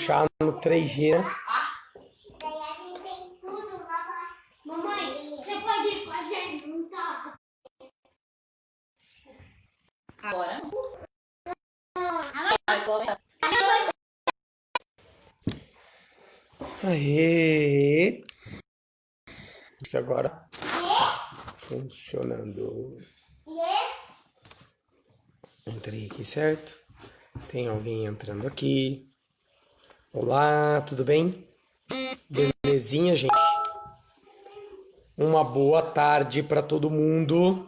puxar no 3G, né? Daí a gente tem tudo lá. Mamãe, você pode ir com a gente? Não tá. Agora não. Aê! Acho que agora funcionando. Entrei aqui, certo? Tem alguém entrando aqui. Olá, tudo bem? Belezinha, gente? Uma boa tarde para todo mundo.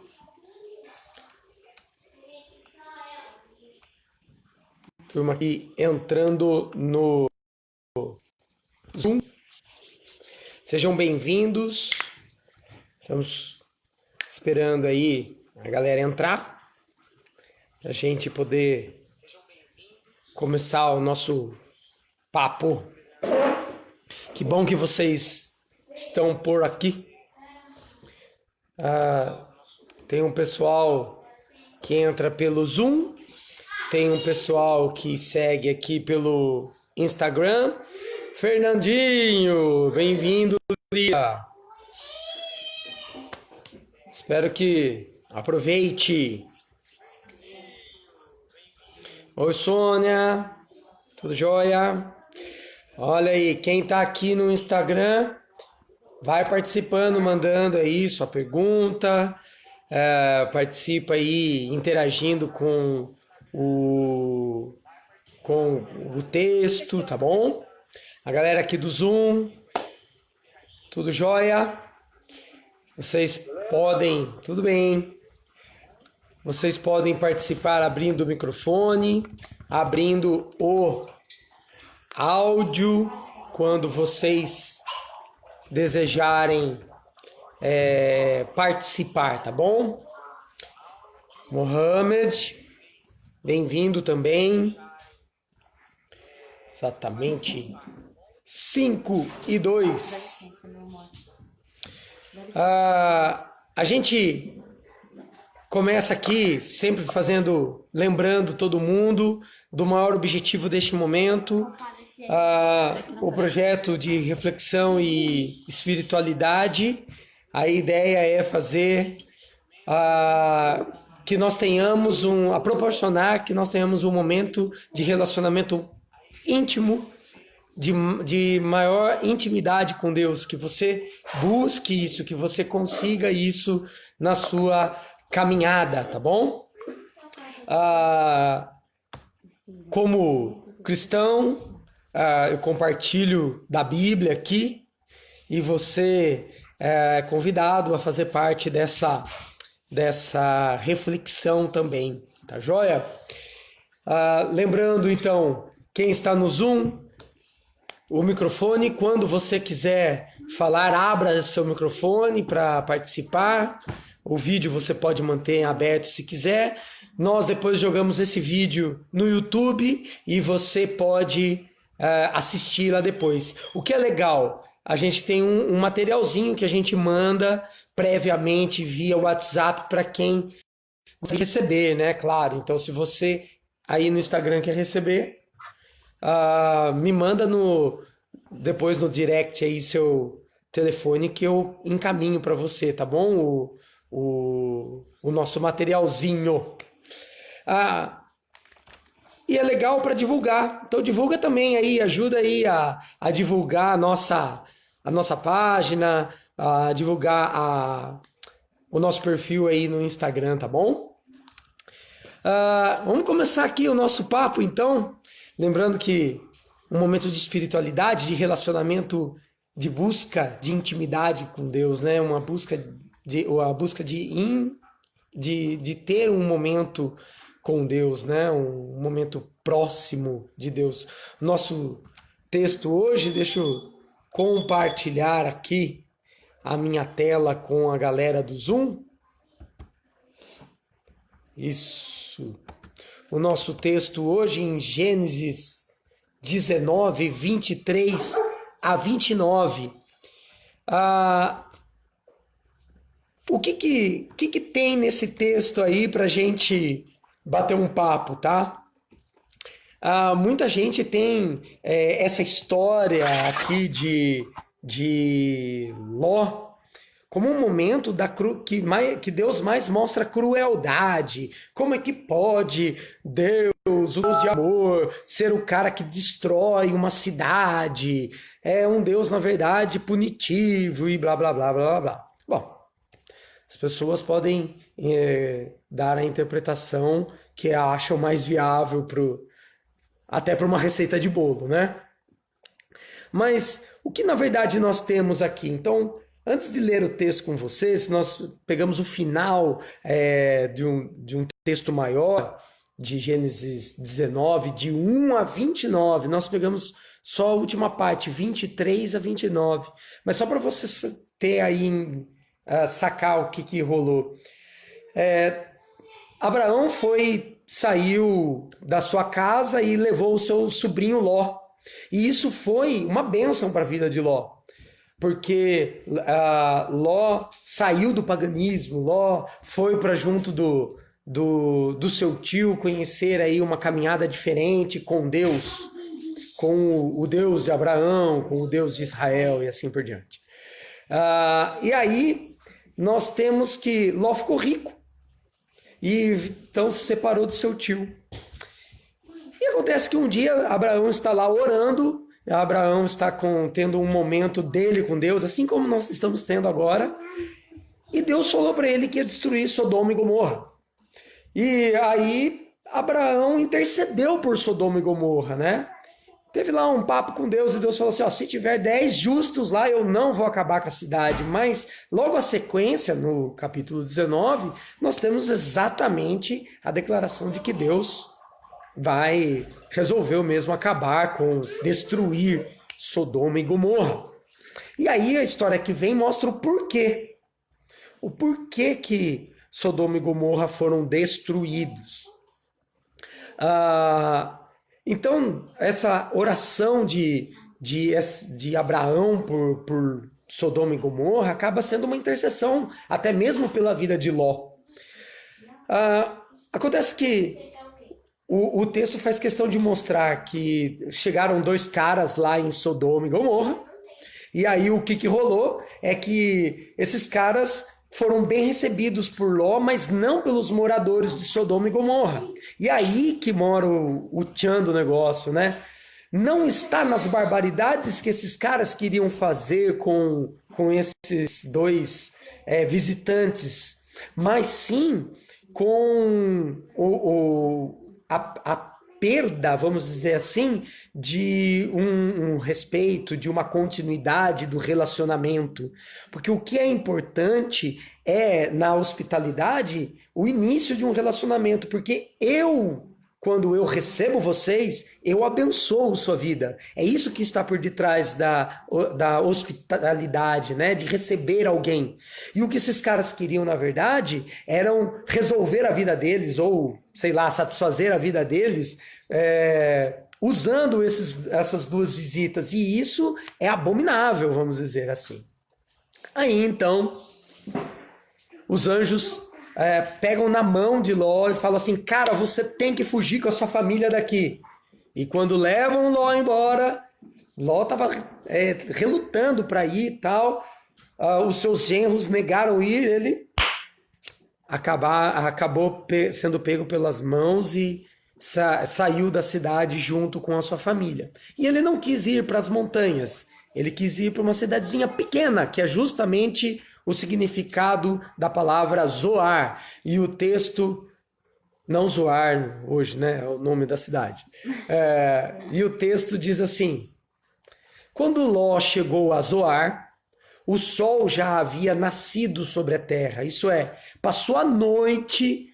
Turma aqui entrando no Zoom. Sejam bem-vindos. Estamos esperando aí a galera entrar para a gente poder começar o nosso papo. Que bom que vocês estão por aqui. Tem um pessoal que entra pelo Zoom, tem um pessoal que segue aqui pelo Instagram. Fernandinho, bem-vindo. Espero que aproveite. Oi, Sônia, tudo jóia? Olha aí, quem tá aqui no Instagram, vai participando, mandando aí sua pergunta, participa aí, interagindo com o texto, tá bom? A galera aqui do Zoom, tudo jóia? Vocês podem, tudo bem? Vocês podem participar abrindo o microfone, abrindo o áudio, quando vocês desejarem participar, tá bom? Mohamed, bem-vindo também. Exatamente 5:02. A gente começa aqui sempre lembrando todo mundo do maior objetivo deste momento, o projeto de reflexão e espiritualidade. A ideia é fazer que nós tenhamos proporcionar que nós tenhamos um momento de relacionamento íntimo, de maior intimidade com Deus, que você busque isso, que você consiga isso na sua caminhada, tá bom? Como cristão, eu compartilho da Bíblia aqui e você é convidado a fazer parte dessa reflexão também, tá joia? Lembrando então, quem está no Zoom, o microfone, quando você quiser falar, abra seu microfone para participar. O vídeo você pode manter aberto se quiser. Nós depois jogamos esse vídeo no YouTube e você pode assistir lá depois. O que é legal, a gente tem um materialzinho que a gente manda previamente via WhatsApp para quem receber, né? Claro, então se você aí no Instagram quer receber, me manda depois no direct aí seu telefone que eu encaminho para você, tá bom? O nosso materialzinho. E é legal para divulgar. Então divulga também aí, ajuda aí a divulgar a nossa página, a divulgar o nosso perfil aí no Instagram, tá bom? Vamos começar aqui o nosso papo então. Lembrando que um momento de espiritualidade, de relacionamento, de busca de intimidade com Deus, né? Uma busca de ter um momento com Deus, né? Um momento próximo de Deus. Nosso texto hoje, deixa eu compartilhar aqui a minha tela com a galera do Zoom. Isso. O nosso texto hoje em Gênesis 19, 23 a 29. O que tem nesse texto aí para a gente bater um papo, tá? muita gente tem essa história aqui de Ló como um momento que Deus mais mostra crueldade. Como é que pode Deus, o Deus de amor, ser o cara que destrói uma cidade? É um Deus, na verdade, punitivo e blá, blá, blá, blá, blá. Bom, as pessoas podem dar a interpretação que acham mais viável até para uma receita de bolo, né? Mas o que na verdade nós temos aqui? Então, antes de ler o texto com vocês, nós pegamos o final de um texto maior, de Gênesis 19, de 1 a 29. Nós pegamos só a última parte, 23 a 29. Mas só para você ter aí, sacar o que rolou. Abraão saiu da sua casa e levou o seu sobrinho Ló. E isso foi uma bênção para a vida de Ló. Porque Ló saiu do paganismo, Ló foi para junto do seu tio conhecer aí uma caminhada diferente com Deus, com o Deus de Abraão, com o Deus de Israel e assim por diante. E aí nós temos que Ló ficou rico e então se separou do seu tio. E acontece que um dia Abraão está lá orando, Abraão está tendo um momento dele com Deus, assim como nós estamos tendo agora, e Deus falou para ele que ia destruir Sodoma e Gomorra. E aí Abraão intercedeu por Sodoma e Gomorra, né? Teve lá um papo com Deus e Deus falou assim, se tiver 10 justos lá, eu não vou acabar com a cidade. Mas logo a sequência, no capítulo 19, nós temos exatamente a declaração de que Deus resolveu mesmo acabar destruir Sodoma e Gomorra. E aí a história que vem mostra o porquê. O porquê que Sodoma e Gomorra foram destruídos. Então, essa oração de Abraão por Sodoma e Gomorra acaba sendo uma intercessão, até mesmo pela vida de Ló. Acontece que o texto faz questão de mostrar que chegaram 2 caras lá em Sodoma e Gomorra, e aí o que rolou é que esses caras foram bem recebidos por Ló, mas não pelos moradores de Sodoma e Gomorra. E aí que mora o tchan do negócio, né? Não está nas barbaridades que esses caras queriam fazer com esses 2 visitantes, mas sim com a perda, vamos dizer assim, de um respeito, de uma continuidade do relacionamento. Porque o que é importante na hospitalidade, o início de um relacionamento. Porque quando eu recebo vocês, eu abençoo sua vida. É isso que está por detrás da hospitalidade, né? De receber alguém. E o que esses caras queriam, na verdade, eram resolver a vida deles, ou, sei lá, satisfazer a vida deles, usando essas 2 visitas. E isso é abominável, vamos dizer assim. Aí, então, os anjos pegam na mão de Ló e falam assim, cara, você tem que fugir com a sua família daqui. E quando levam Ló embora, Ló estava relutando para ir e tal, os seus genros negaram ir, ele acabou sendo pego pelas mãos e saiu da cidade junto com a sua família. E ele não quis ir para as montanhas, ele quis ir para uma cidadezinha pequena, que é justamente o significado da palavra Zoar. E o texto, não Zoar hoje, né? É o nome da cidade. E o texto diz assim, quando Ló chegou a Zoar, o sol já havia nascido sobre a terra. Isso passou a noite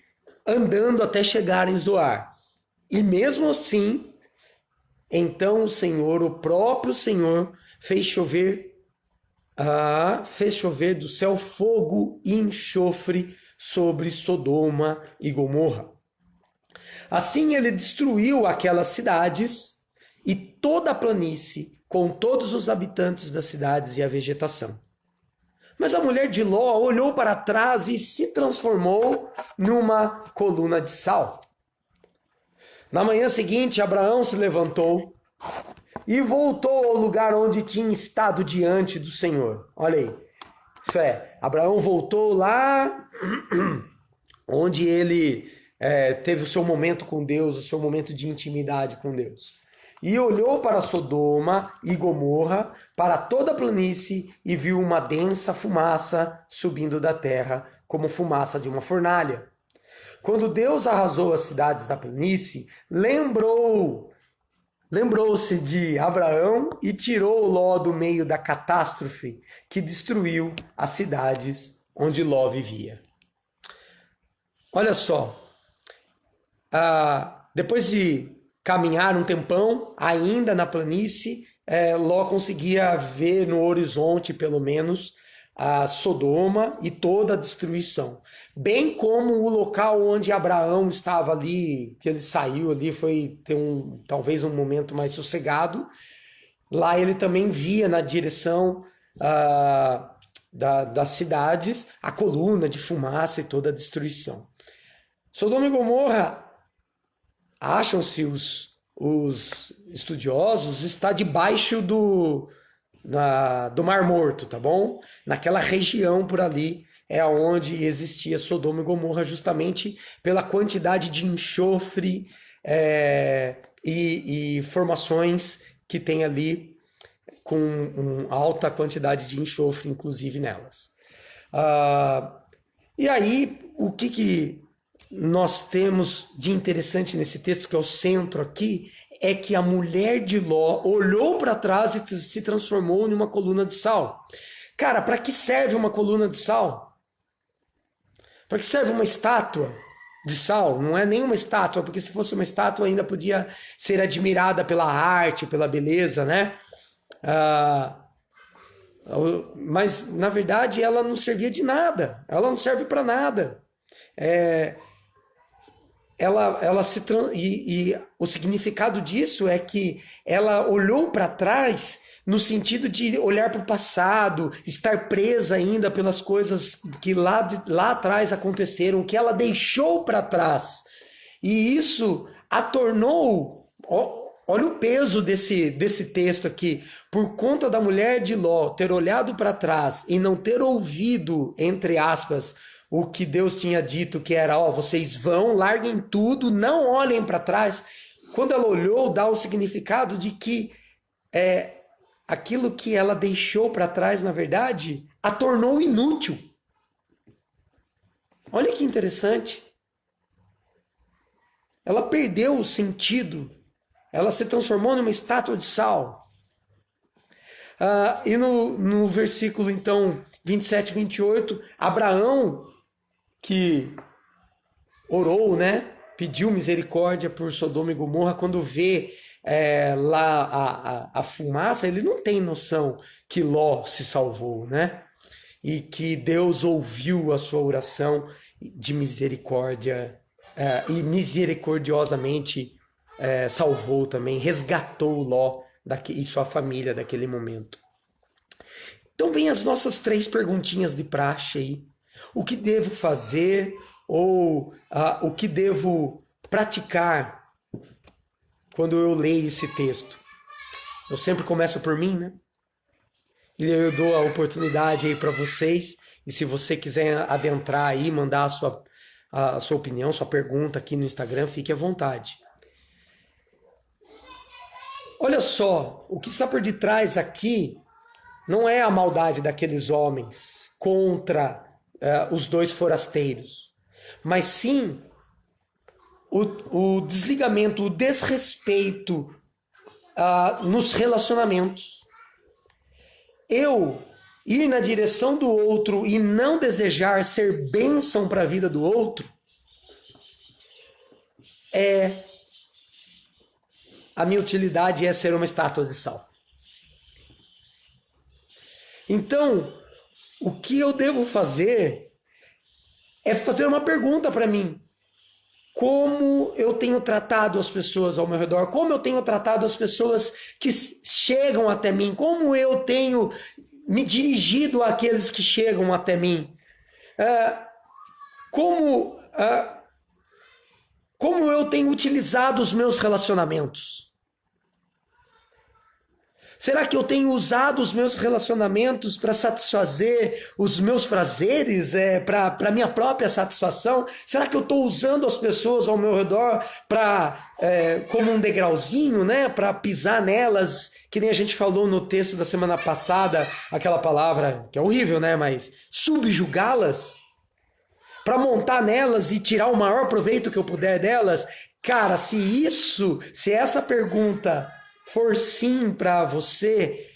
andando até chegar em Zoar. E mesmo assim, então o próprio Senhor, fez chover do céu fogo e enxofre sobre Sodoma e Gomorra. Assim ele destruiu aquelas cidades e toda a planície, com todos os habitantes das cidades e a vegetação. Mas a mulher de Ló olhou para trás e se transformou numa coluna de sal. Na manhã seguinte, Abraão se levantou e voltou ao lugar onde tinha estado diante do Senhor. Olha aí. Isso é, Abraão voltou lá onde ele teve o seu momento com Deus, o seu momento de intimidade com Deus. E olhou para Sodoma e Gomorra, para toda a planície, e viu uma densa fumaça subindo da terra, como fumaça de uma fornalha. Quando Deus arrasou as cidades da planície, lembrou-se de Abraão e tirou Ló do meio da catástrofe que destruiu as cidades onde Ló vivia. Olha só, depois de caminhar um tempão, ainda na planície, Ló conseguia ver no horizonte, pelo menos, a Sodoma e toda a destruição. Bem como o local onde Abraão estava ali, que ele saiu ali, foi ter talvez um momento mais sossegado. Lá ele também via na direção das cidades a coluna de fumaça e toda a destruição. Sodoma e Gomorra, acham-se os estudiosos, está debaixo do Mar Morto, tá bom? Naquela região por ali é onde existia Sodoma e Gomorra, justamente pela quantidade de enxofre e formações que tem ali, com alta quantidade de enxofre, inclusive nelas. E aí, o que nós temos de interessante nesse texto, que é o centro aqui, é que a mulher de Ló olhou para trás e se transformou numa coluna de sal. Cara, para que serve uma coluna de sal? Para que serve uma estátua de sal? Não é nenhuma estátua, porque se fosse uma estátua ainda podia ser admirada pela arte, pela beleza, né? Mas, na verdade, ela não servia de nada. Ela não serve para nada. E o significado disso é que ela olhou para trás no sentido de olhar para o passado, estar presa ainda pelas coisas que lá atrás aconteceram, que ela deixou para trás. E isso a tornou... Olha o peso desse texto aqui. Por conta da mulher de Ló ter olhado para trás e não ter ouvido, entre aspas, o que Deus tinha dito, que era, vocês vão, larguem tudo, não olhem para trás. Quando ela olhou, dá o significado de que aquilo que ela deixou para trás, na verdade, a tornou inútil. Olha que interessante. Ela perdeu o sentido. Ela se transformou numa estátua de sal. E no versículo, então, 27 e 28, Abraão, que orou, né? Pediu misericórdia por Sodoma e Gomorra, quando vê lá a fumaça, ele não tem noção que Ló se salvou, né? E que Deus ouviu a sua oração de misericórdia e misericordiosamente salvou também, resgatou Ló e sua família daquele momento. Então vem as nossas 3 perguntinhas de praxe aí. O que devo fazer ou o que devo praticar quando eu leio esse texto? Eu sempre começo por mim, né? E eu dou a oportunidade aí para vocês. E se você quiser adentrar aí, mandar a sua opinião, sua pergunta aqui no Instagram, fique à vontade. Olha só, o que está por detrás aqui não é a maldade daqueles homens contra os 2 forasteiros, mas sim o desligamento, o desrespeito nos relacionamentos. Eu ir na direção do outro e não desejar ser bênção para a vida do outro a minha utilidade é ser uma estátua de sal. Então, o que eu devo fazer é fazer uma pergunta para mim. Como eu tenho tratado as pessoas ao meu redor? Como eu tenho tratado as pessoas que chegam até mim? Como eu tenho me dirigido àqueles que chegam até mim? Como eu tenho utilizado os meus relacionamentos? Será que eu tenho usado os meus relacionamentos para satisfazer os meus prazeres, para minha própria satisfação? Será que eu estou usando as pessoas ao meu redor como um degrauzinho, né? Para pisar nelas, que nem a gente falou no texto da semana passada, aquela palavra que é horrível, né? Mas subjugá-las? Para montar nelas e tirar o maior proveito que eu puder delas? Cara, se essa pergunta for sim para você,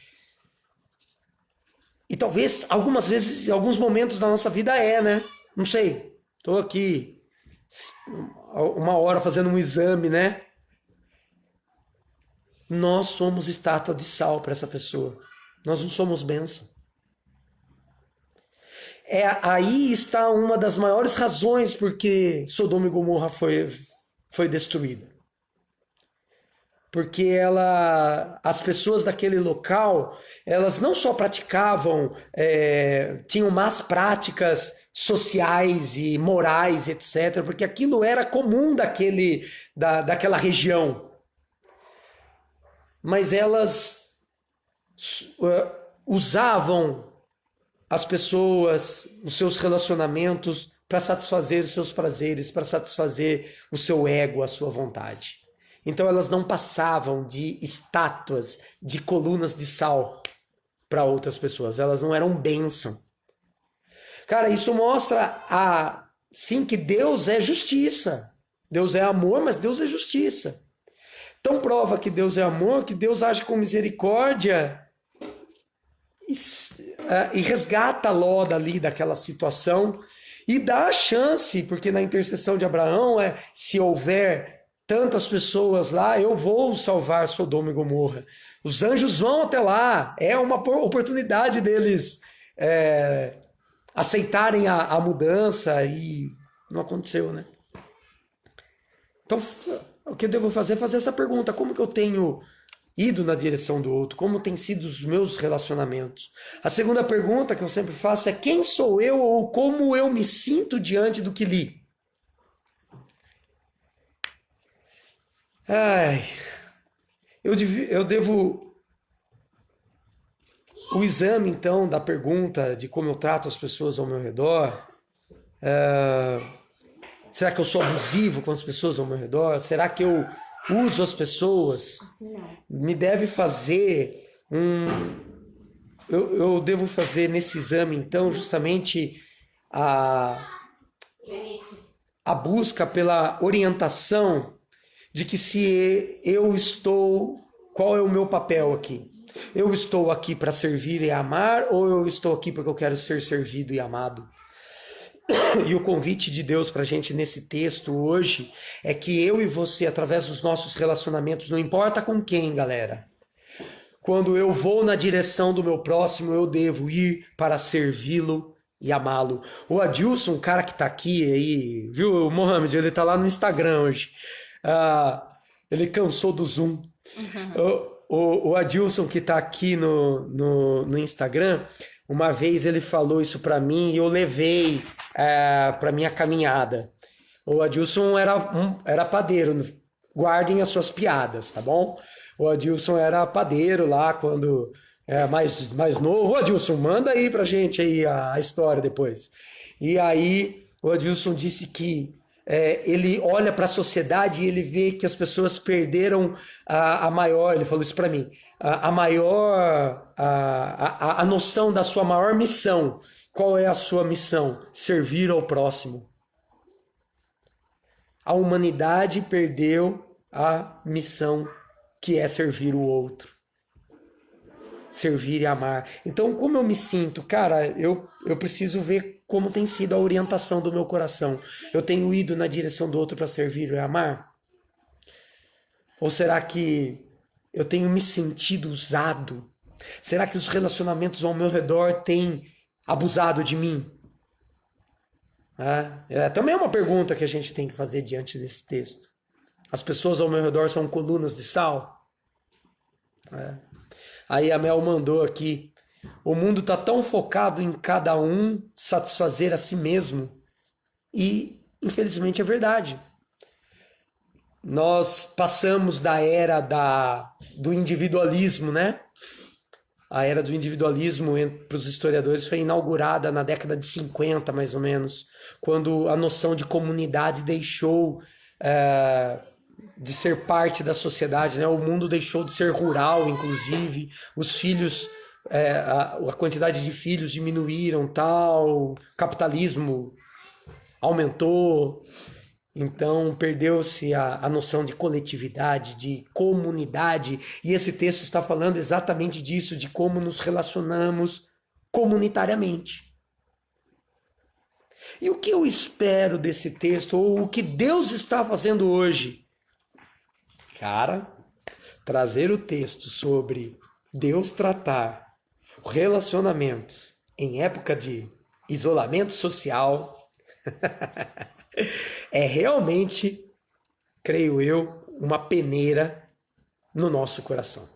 e talvez algumas vezes, em alguns momentos da nossa vida né? Não sei, estou aqui uma hora fazendo um exame, né? Nós somos estátua de sal para essa pessoa. Nós não somos bênção. Aí está uma das maiores razões porque Sodoma e Gomorra foi destruída. Porque as pessoas daquele local, elas não só praticavam, tinham más práticas sociais e morais, etc., porque aquilo era comum daquela região. Mas elas usavam as pessoas, os seus relacionamentos, para satisfazer os seus prazeres, para satisfazer o seu ego, a sua vontade. Então elas não passavam de estátuas, de colunas de sal para outras pessoas. Elas não eram bênção. Cara, isso mostra sim, que Deus é justiça. Deus é amor, mas Deus é justiça. Então prova que Deus é amor, que Deus age com misericórdia e resgata Ló dali daquela situação e dá a chance, porque na intercessão de Abraão se houver tantas pessoas lá, eu vou salvar Sodoma e Gomorra. Os anjos vão até lá, é uma oportunidade deles aceitarem a mudança e não aconteceu, né? Então, o que eu devo fazer é fazer essa pergunta: como que eu tenho ido na direção do outro? Como têm sido os meus relacionamentos? A segunda pergunta que eu sempre faço é: quem sou eu ou como eu me sinto diante do que li? Eu devo... O exame, então, da pergunta de como eu trato as pessoas ao meu redor... Será que eu sou abusivo com as pessoas ao meu redor? Será que eu uso as pessoas? Me deve fazer eu devo fazer nesse exame, então, justamente a busca pela orientação de que se eu estou... Qual é o meu papel aqui? Eu estou aqui para servir e amar, ou eu estou aqui porque eu quero ser servido e amado? E o convite de Deus para a gente nesse texto hoje é que eu e você, através dos nossos relacionamentos, não importa com quem, galera, quando eu vou na direção do meu próximo, eu devo ir para servi-lo e amá-lo. O Adilson, um cara que está aqui aí, viu, Mohamed, ele está lá no Instagram hoje. Ele cansou do Zoom. O Adilson, que está aqui no Instagram, uma vez ele falou isso para mim e eu levei para minha caminhada. O Adilson era padeiro. Guardem as suas piadas, tá bom? O Adilson era padeiro lá quando mais novo. O Adilson, manda aí pra gente aí a história depois. E aí o Adilson disse que ele olha para a sociedade e ele vê que as pessoas perderam a maior, ele falou isso para mim, a noção da sua maior missão. Qual é a sua missão? Servir ao próximo. A humanidade perdeu a missão que é servir o outro. Servir e amar. Então, como eu me sinto? Cara, eu preciso ver como tem sido a orientação do meu coração. Eu tenho ido na direção do outro para servir e amar? Ou será que eu tenho me sentido usado? Será que os relacionamentos ao meu redor têm abusado de mim? Também é uma pergunta que a gente tem que fazer diante desse texto. As pessoas ao meu redor são colunas de sal? Aí a Mel mandou aqui: o mundo está tão focado em cada um satisfazer a si mesmo. E, infelizmente, é verdade. nós passamos da era do individualismo, né? A era do individualismo, para os historiadores, foi inaugurada na década de 50, mais ou menos, quando a noção de comunidade deixou de ser parte da sociedade, né? O mundo deixou de ser rural, inclusive, os filhos, a quantidade de filhos diminuíram, tal, o capitalismo aumentou. Então perdeu-se a noção de coletividade, de comunidade, e esse texto está falando exatamente disso, de como nos relacionamos comunitariamente. E o que eu espero desse texto, ou o que Deus está fazendo hoje? Cara, trazer o texto sobre Deus tratar relacionamentos em época de isolamento social é realmente, creio eu, uma peneira no nosso coração.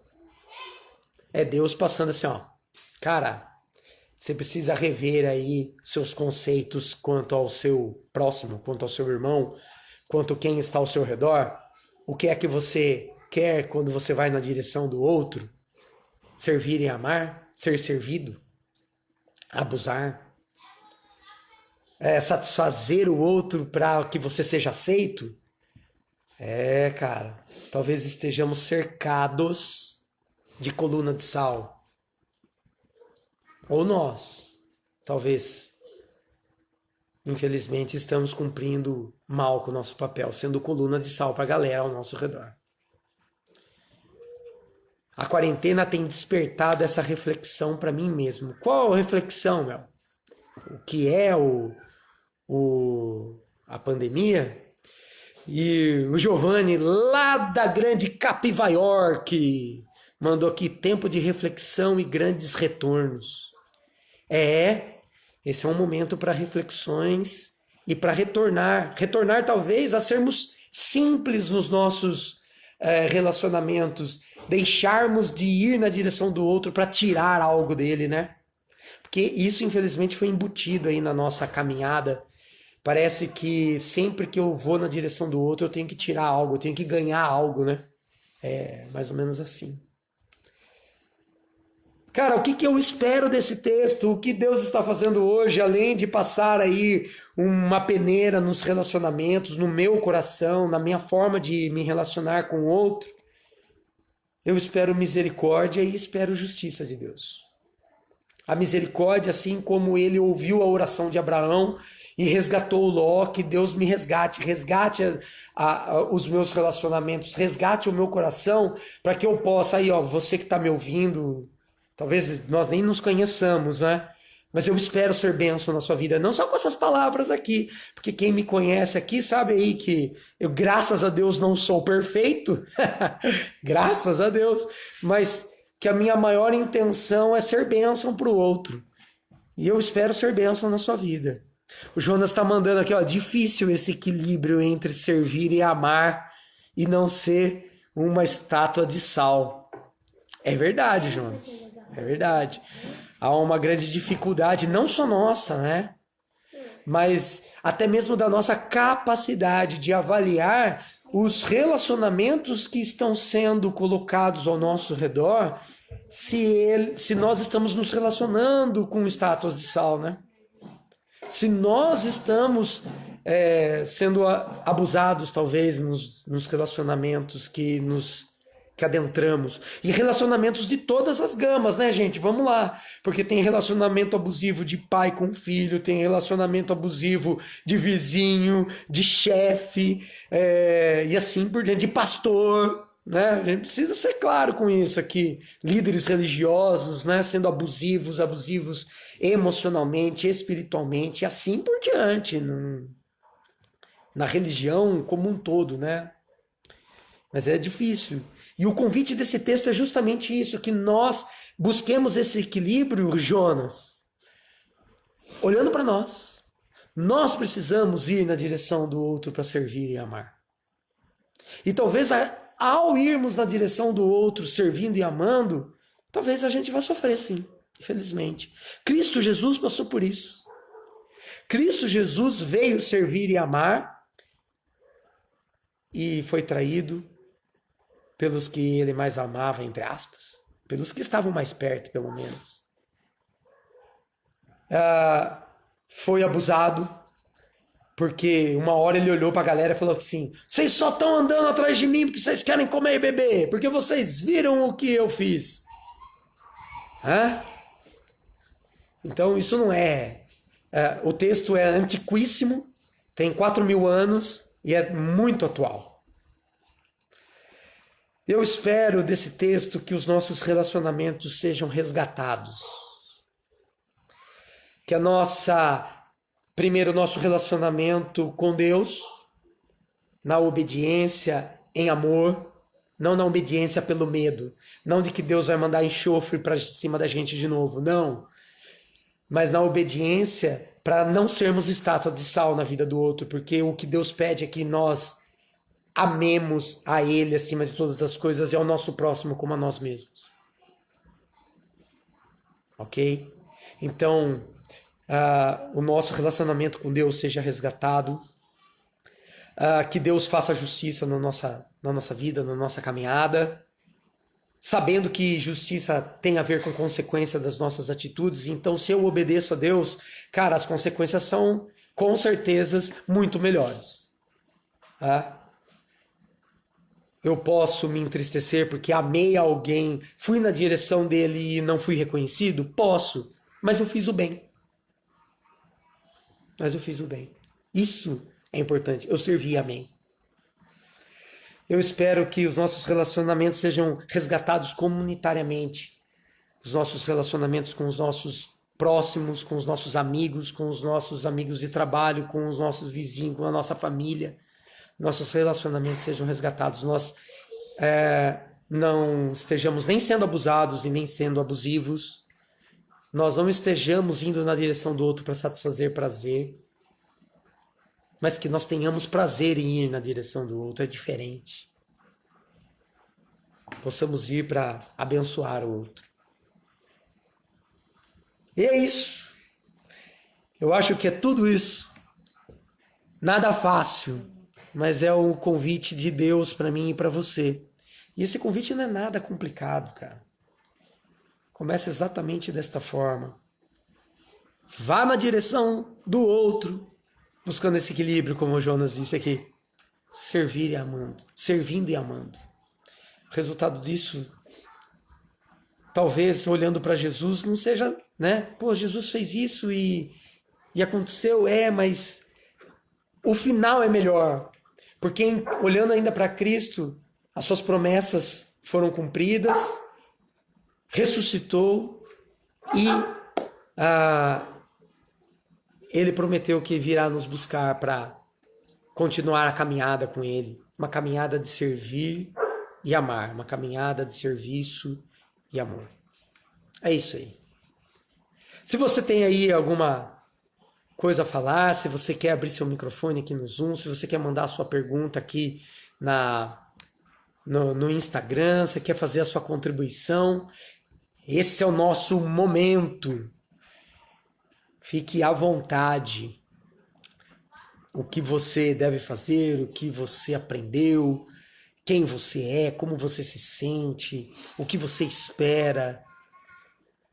É Deus passando assim, ó, cara, você precisa rever aí seus conceitos quanto ao seu próximo, quanto ao seu irmão, quanto a quem está ao seu redor. O que é que você quer quando você vai na direção do outro? Servir e amar, ser servido, abusar, satisfazer o outro para que você seja aceito? Cara, talvez estejamos cercados de coluna de sal. Ou nós, talvez, infelizmente, estamos cumprindo mal com o nosso papel, sendo coluna de sal para a galera ao nosso redor. A quarentena tem despertado essa reflexão para mim mesmo. Qual a reflexão, meu? O que é a pandemia? E o Giovanni, lá da grande Capivaiorque, mandou aqui tempo de reflexão e grandes retornos. Esse é um momento para reflexões e para retornar talvez a sermos simples nos nossos relacionamentos, deixarmos de ir na direção do outro para tirar algo dele, né? Porque isso, infelizmente, foi embutido aí na nossa caminhada. Parece que sempre que eu vou na direção do outro, eu tenho que tirar algo, eu tenho que ganhar algo, né? É mais ou menos assim. Cara, o que eu espero desse texto? O que Deus está fazendo hoje, além de passar aí uma peneira nos relacionamentos, no meu coração, na minha forma de me relacionar com o outro? Eu espero misericórdia e espero justiça de Deus. A misericórdia, assim como ele ouviu a oração de Abraão e resgatou Ló, que Deus me resgate os meus relacionamentos, resgate o meu coração, para que eu possa, aí ó, você que está me ouvindo, talvez nós nem nos conheçamos, né? Mas eu espero ser bênção na sua vida, não só com essas palavras aqui, porque quem me conhece aqui sabe aí que eu, graças a Deus, não sou perfeito, graças a Deus, mas que a minha maior intenção é ser bênção para o outro. E eu espero ser bênção na sua vida. O Jonas está mandando aqui, ó, difícil esse equilíbrio entre servir e amar e não ser uma estátua de sal. É verdade, Jonas. É verdade. Há uma grande dificuldade, não só nossa, né? Mas até mesmo da nossa capacidade de avaliar os relacionamentos que estão sendo colocados ao nosso redor, se nós estamos nos relacionando com estátuas de sal, né? Se nós estamos sendo abusados, talvez, nos relacionamentos que adentramos. E relacionamentos de todas as gamas, né, gente? Vamos lá. Porque tem relacionamento abusivo de pai com filho, tem relacionamento abusivo de vizinho, de chefe, e assim por diante, de pastor, né? A gente precisa ser claro com isso aqui. Líderes religiosos, né, sendo abusivos emocionalmente, espiritualmente, e assim por diante. Na religião como um todo, né? Mas é difícil. E o convite desse texto é justamente isso, que nós busquemos esse equilíbrio, Jonas, olhando para nós. Nós precisamos ir na direção do outro para servir e amar. E talvez ao irmos na direção do outro, servindo e amando, talvez a gente vá sofrer, sim, infelizmente. Cristo Jesus passou por isso. Cristo Jesus veio servir e amar, e foi traído pelos que ele mais amava, entre aspas, pelos que estavam mais perto, pelo menos. Foi abusado, porque uma hora ele olhou pra galera e falou assim: vocês só estão andando atrás de mim porque vocês querem comer e beber, porque vocês viram o que eu fiz. Então isso não o texto é antiquíssimo, tem 4.000 anos e é muito atual. Eu espero desse texto que os nossos relacionamentos sejam resgatados. Que primeiro, nosso relacionamento com Deus, na obediência, em amor, não na obediência pelo medo, não de que Deus vai mandar enxofre para cima da gente de novo, não. Mas na obediência para não sermos estátua de sal na vida do outro, porque o que Deus pede é que nós amemos a Ele acima de todas as coisas e ao nosso próximo como a nós mesmos. Ok? Então, o nosso relacionamento com Deus seja resgatado, que Deus faça justiça na nossa vida, na nossa caminhada, sabendo que justiça tem a ver com consequência das nossas atitudes. Então, se eu obedeço a Deus, cara, as consequências são, com certeza, muito melhores. Eu posso me entristecer porque amei alguém, fui na direção dele e não fui reconhecido? Posso, mas eu fiz o bem. Isso é importante. Eu servi e amei. Eu espero que os nossos relacionamentos sejam resgatados comunitariamente. Os nossos relacionamentos com os nossos próximos, com os nossos amigos de trabalho, com os nossos vizinhos, com a nossa família. Nossos relacionamentos sejam resgatados. Nós não estejamos nem sendo abusados e nem sendo abusivos. Nós não estejamos indo na direção do outro para satisfazer prazer. Mas que nós tenhamos prazer em ir na direção do outro, é diferente. Possamos ir para abençoar o outro. E é isso. Eu acho que é tudo isso. Nada fácil, mas é o convite de Deus para mim e para você. E esse convite não é nada complicado, cara. Começa exatamente desta forma. Vá na direção do outro, buscando esse equilíbrio, como o Jonas disse aqui. Servir e amando. Servindo e amando. O resultado disso, talvez, olhando para Jesus, não seja, né? Pô, Jesus fez isso e aconteceu, mas o final é melhor. Porque olhando ainda para Cristo, as suas promessas foram cumpridas, ressuscitou e Ele prometeu que virá nos buscar para continuar a caminhada com Ele. Uma caminhada de servir e amar. Uma caminhada de serviço e amor. É isso aí. Se você tem aí alguma coisa a falar, se você quer abrir seu microfone aqui no Zoom, se você quer mandar a sua pergunta aqui no Instagram, se quer fazer a sua contribuição, esse é o nosso momento. Fique à vontade. O que você deve fazer, o que você aprendeu, quem você é, como você se sente, o que você espera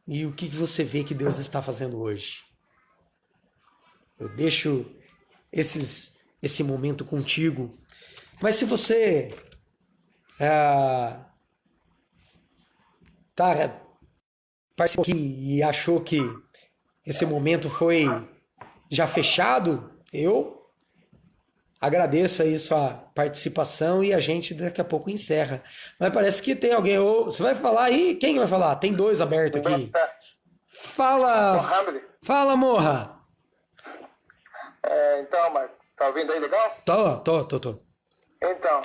e o que você vê que Deus está fazendo hoje. Eu deixo esse momento contigo. Mas se você participou aqui e achou que esse momento foi já fechado, eu agradeço aí sua participação e a gente daqui a pouco encerra. Mas parece que tem alguém. Você vai falar aí? Quem vai falar? Tem dois abertos aqui. Fala, Morra. Então, Marco, tá ouvindo aí legal? Tô. Então,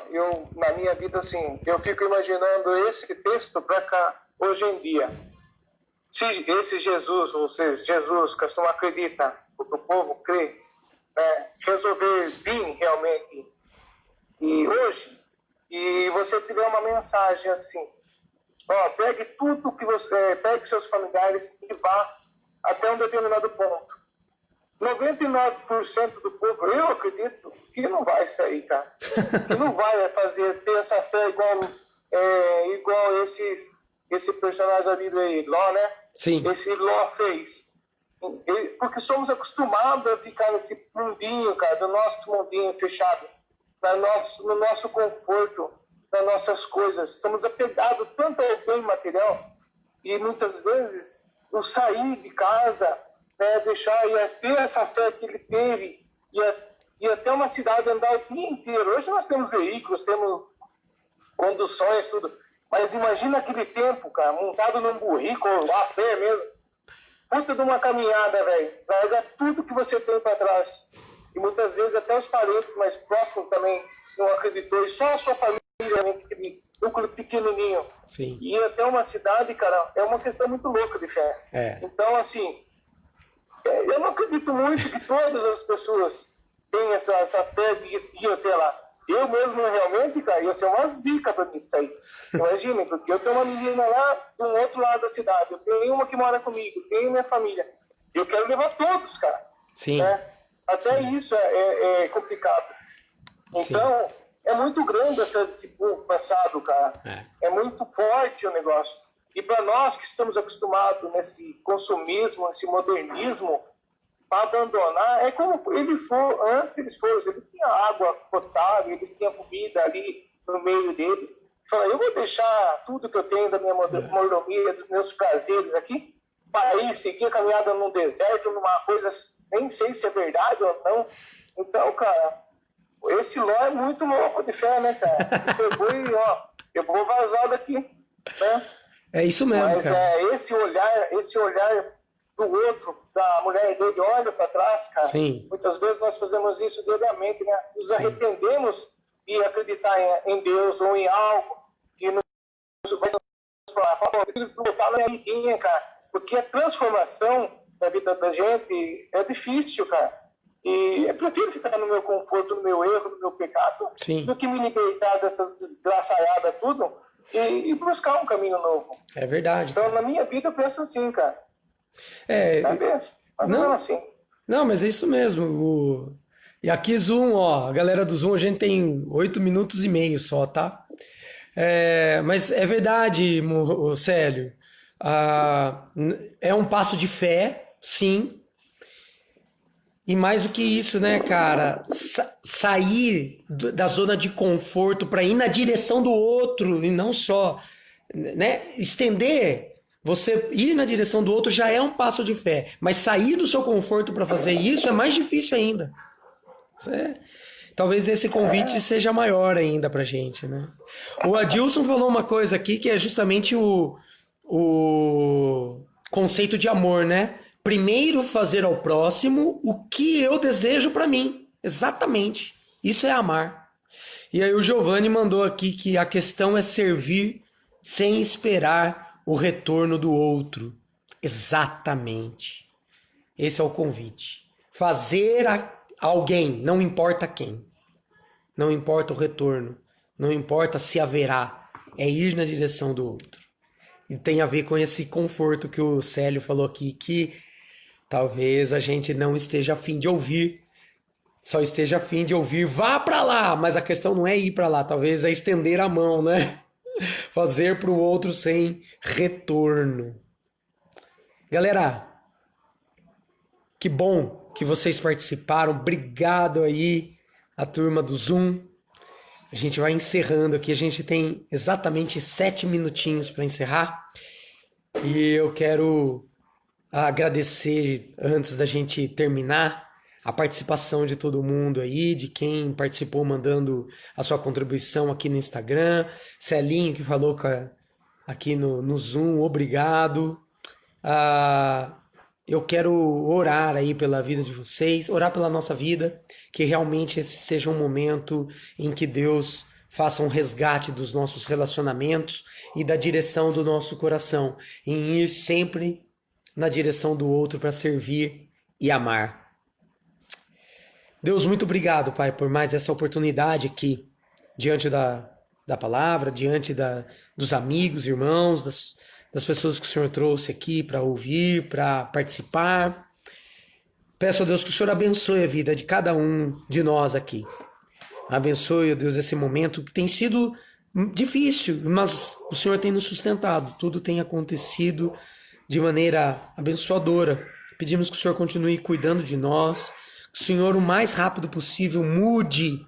na minha vida, assim, eu fico imaginando esse texto para cá, hoje em dia. Se esse Jesus, ou seja, Jesus, que a senhora acredita, o que o povo crê, resolver vir realmente e hoje, e você tiver uma mensagem assim, pegue tudo que você, pegue seus familiares e vá até um determinado ponto. 99% do povo, eu acredito que não vai sair, cara. Que não vai ter essa fé igual esse personagem da Bíblia aí, Ló, né? Sim. Esse Ló fez. Porque somos acostumados a ficar nesse mundinho, cara, do nosso mundinho fechado, no nosso conforto, nas nossas coisas. Estamos apegados tanto ao bem material e muitas vezes o sair de casa, né, deixar e ter essa fé que ele teve e até uma cidade andar o dia inteiro. Hoje nós temos veículos, temos conduções, tudo. Mas imagina aquele tempo, cara, montado num burrico, a pé mesmo. Puta de uma caminhada, velho. Larga tudo que você tem para trás. E muitas vezes até os parentes mais próximos também não acreditou. E só a sua família, aquele núcleo pequenininho. Sim. E ir até uma cidade, cara, é uma questão muito louca de fé. Então, assim, eu não acredito muito que todas as pessoas tenham essa fé de ir até lá. Eu mesmo, realmente, cara, ia ser uma zica pra mim isso aí. Imagina, porque eu tenho uma menina lá do outro lado da cidade, eu tenho uma que mora comigo, tenho minha família. Eu quero levar todos, cara. Sim. Né? Até Sim. isso é complicado. Então, é muito grande esse passado, cara. É muito forte o negócio. E para nós que estamos acostumados nesse consumismo, nesse modernismo, para abandonar, é como antes eles tinham água potável, eles tinham comida ali no meio deles. Fala, eu vou deixar tudo que eu tenho da minha mordomia, dos meus prazeres aqui, para ir seguir a caminhada num deserto, numa coisa, nem sei se é verdade ou não. Então, cara, esse Ló é muito louco de fé, né, cara? Ele pegou e, eu vou vazar daqui, né? É isso mesmo, mas cara. Esse olhar do outro, da mulher dele, olha para trás, cara. Sim. Muitas vezes nós fazemos isso diariamente, né? Nos arrependemos de acreditar em Deus ou em algo que nos vai transformar. Cara, porque a transformação da vida da gente é difícil, cara. E eu prefiro ficar no meu conforto, no meu erro, no meu pecado, do que me libertar dessas desgraçadas tudo e buscar um caminho novo. É verdade. Então, na minha vida, eu penso assim, cara. Não, mas é isso mesmo. E aqui Zoom, a galera do Zoom, a gente tem 8 minutos e meio só, tá? Mas é verdade, Célio. É um passo de fé, sim. E mais do que isso, né, cara? Sair da zona de conforto para ir na direção do outro e não só, né? Estender. Você ir na direção do outro já é um passo de fé, mas sair do seu conforto para fazer isso é mais difícil ainda. Talvez esse convite seja maior ainda pra gente, né? O Adilson falou uma coisa aqui que é justamente o conceito de amor, né? Primeiro fazer ao próximo o que eu desejo para mim. Exatamente. Isso é amar. E aí o Giovanni mandou aqui que a questão é servir sem esperar o retorno do outro. Exatamente. Esse é o convite. Fazer alguém, não importa quem. Não importa o retorno. Não importa se haverá. É ir na direção do outro. E tem a ver com esse conforto que o Célio falou aqui, que talvez a gente não esteja a fim de ouvir. Só esteja a fim de ouvir, vá para lá. Mas a questão não é ir para lá. Talvez é estender a mão, né? Fazer para o outro sem retorno. Galera, que bom que vocês participaram. Obrigado aí, a turma do Zoom. A gente vai encerrando aqui. A gente tem exatamente 7 minutinhos para encerrar. E eu quero agradecer, antes da gente terminar, a participação de todo mundo aí, de quem participou mandando a sua contribuição aqui no Instagram. Celinho, que falou aqui no Zoom, obrigado. Eu quero orar aí pela vida de vocês, orar pela nossa vida, que realmente esse seja um momento em que Deus faça um resgate dos nossos relacionamentos e da direção do nosso coração, em ir sempre na direção do outro para servir e amar. Deus, muito obrigado, Pai, por mais essa oportunidade aqui, diante da palavra, diante dos amigos, irmãos, das pessoas que o Senhor trouxe aqui para ouvir, para participar. Peço a Deus que o Senhor abençoe a vida de cada um de nós aqui. Abençoe, ó Deus, esse momento que tem sido difícil, mas o Senhor tem nos sustentado. Tudo tem acontecido de maneira abençoadora. Pedimos que o Senhor continue cuidando de nós, que o Senhor, o mais rápido possível, mude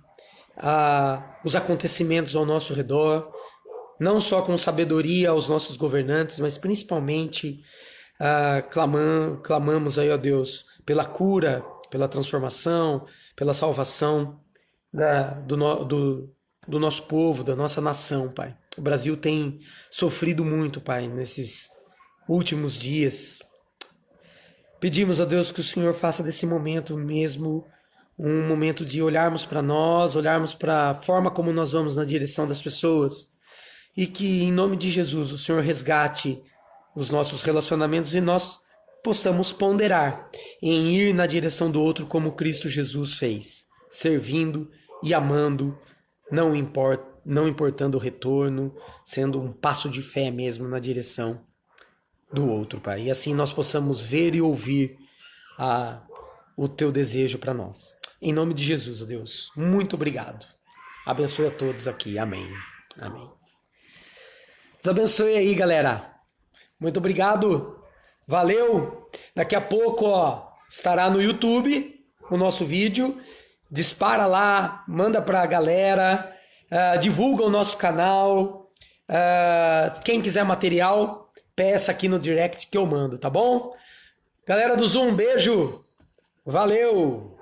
os acontecimentos ao nosso redor, não só com sabedoria aos nossos governantes, mas principalmente clamamos aí, ó Deus, pela cura, pela transformação, pela salvação do nosso povo, da nossa nação, Pai. O Brasil tem sofrido muito, Pai, nesses últimos dias. Pedimos a Deus que o Senhor faça desse momento mesmo um momento de olharmos para nós, olharmos para a forma como nós vamos na direção das pessoas e que, em nome de Jesus, o Senhor resgate os nossos relacionamentos e nós possamos ponderar em ir na direção do outro como Cristo Jesus fez, servindo e amando, não importando o retorno, sendo um passo de fé mesmo na direção do outro, Pai. E assim nós possamos ver e ouvir o Teu desejo para nós. Em nome de Jesus, ó Deus, muito obrigado. Abençoe a todos aqui. Amém. Amém. Deus abençoe aí, galera. Muito obrigado. Valeu. Daqui a pouco, estará no YouTube o nosso vídeo. Dispara lá, manda pra galera, divulga o nosso canal. Quem quiser material, peça aqui no direct que eu mando, tá bom? Galera do Zoom, beijo. Valeu.